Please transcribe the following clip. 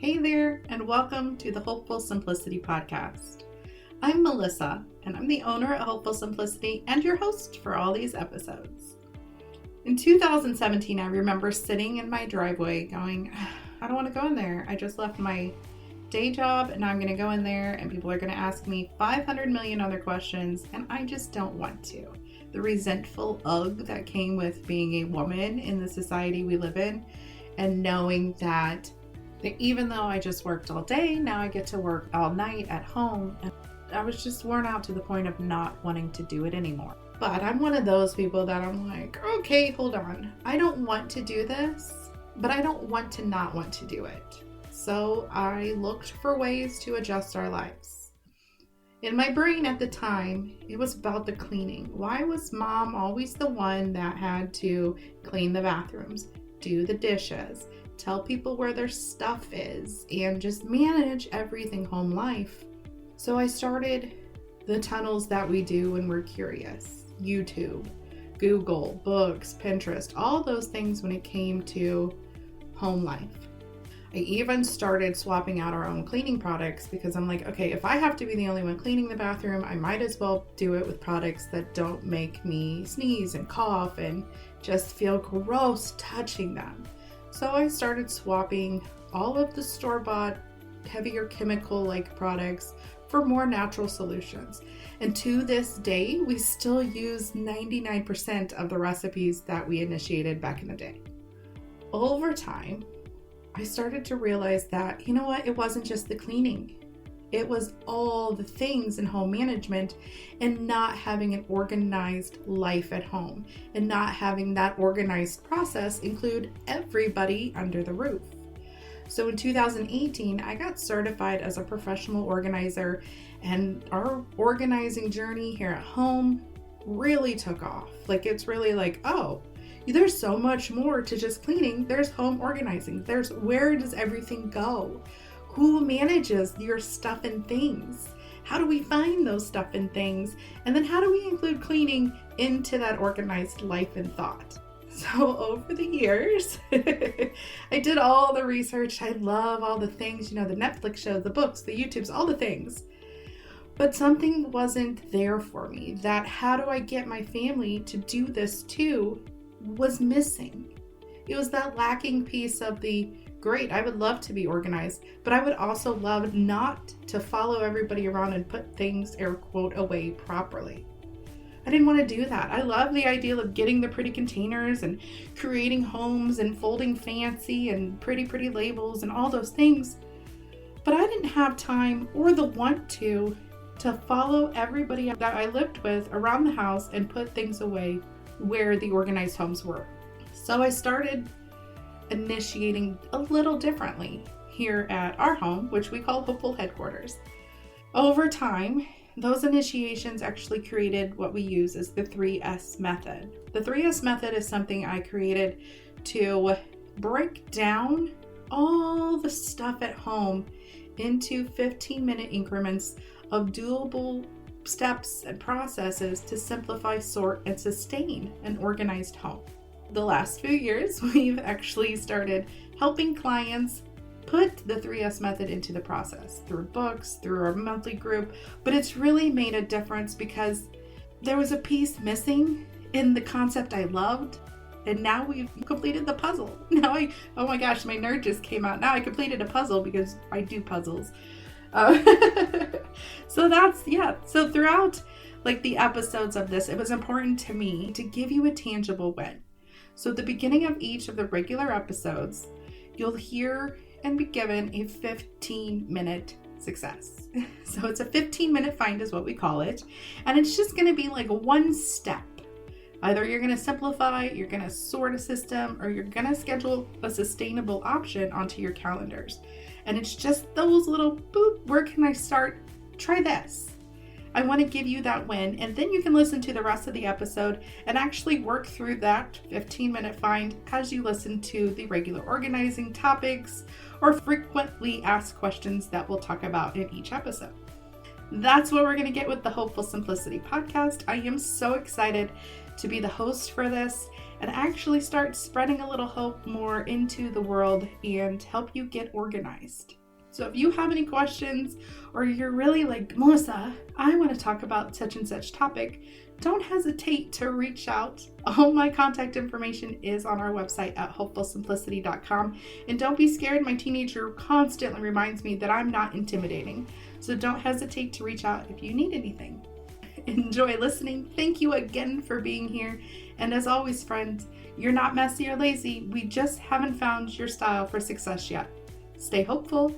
Hey there, and welcome to the Hopeful Simplicity Podcast. I'm Melissa, and I'm the owner of Hopeful Simplicity and your host for all these episodes. In 2017, I remember sitting in my driveway going, I don't want to go in there. I just left my day job and now I'm going to go in there and people are going to ask me 500 million other questions and I just don't want to. The resentful ugh that came with being a woman in the society we live in and knowing that even though I just worked all day, now I get to work all night at home. And I was just worn out to the point of not wanting to do it anymore. But I'm one of those people that I'm like, okay, hold on. I don't want to do this, but I don't want to not want to do it. So I looked for ways to adjust our lives. In my brain at the time, it was about the cleaning. Why was mom always the one that had to clean the bathrooms, do the dishes, tell people where their stuff is, and just manage everything home life? So I started the tunnels that we do when we're curious. YouTube, Google, books, Pinterest, all those things when it came to home life. I even started swapping out our own cleaning products because I'm like, okay, if I have to be the only one cleaning the bathroom, I might as well do it with products that don't make me sneeze and cough and just feel gross touching them. So I started swapping all of the store-bought, heavier chemical-like products for more natural solutions. And to this day, we still use 99% of the recipes that we initiated back in the day. Over time, I started to realize that, you know what, it wasn't just the cleaning. It was all the things in home management and not having an organized life at home and not having that organized process include everybody under the roof. So in 2018, I got certified as a professional organizer and our organizing journey here at home really took off. It's really like, oh, there's so much more to just cleaning. There's home organizing. There's where does everything go? Who manages your stuff and things? How do we find those stuff and things? And then how do we include cleaning into that organized life and thought? So over the years, I did all the research. I love all the things, the Netflix shows, the books, the YouTubes, all the things. But something wasn't there for me. That how do I get my family to do this too was missing. It was that lacking piece of the great, I would love to be organized, but I would also love not to follow everybody around and put things, air quote, away properly. I didn't want to do that. I love the idea of getting the pretty containers and creating homes and folding fancy and pretty labels and all those things. But I didn't have time or the want to follow everybody that I lived with around the house and put things away where the organized homes were. So I started initiating a little differently here at our home, which we call Hopeful Headquarters. Over time, those initiations actually created what we use as the 3S method. The 3S method is something I created to break down all the stuff at home into 15-minute increments of doable steps and processes to simplify, sort, and sustain an organized home. The last few years, we've actually started helping clients put the 3S method into the process through books, through our monthly group, but it's really made a difference because there was a piece missing in the concept I loved, and now we've completed the puzzle. Oh my gosh, my nerd just came out. Now I completed a puzzle because I do puzzles. So throughout the episodes of this, it was important to me to give you a tangible win. So at the beginning of each of the regular episodes, you'll hear and be given a 15-minute success. So it's a 15-minute find is what we call it. And it's just going to be like one step. Either you're going to simplify, you're going to sort a system, or you're going to schedule a sustainable option onto your calendars. And it's just those little boop, where can I start? Try this. I want to give you that win, and then you can listen to the rest of the episode and actually work through that 15-minute find as you listen to the regular organizing topics or frequently asked questions that we'll talk about in each episode. That's what we're going to get with the Hopeful Simplicity podcast. I am so excited to be the host for this and actually start spreading a little hope more into the world and help you get organized. So if you have any questions or you're really like, Melissa, I want to talk about such and such topic, don't hesitate to reach out. All my contact information is on our website at hopefulsimplicity.com. And don't be scared. My teenager constantly reminds me that I'm not intimidating. So don't hesitate to reach out if you need anything. Enjoy listening. Thank you again for being here. And as always, friends, you're not messy or lazy. We just haven't found your style for success yet. Stay hopeful.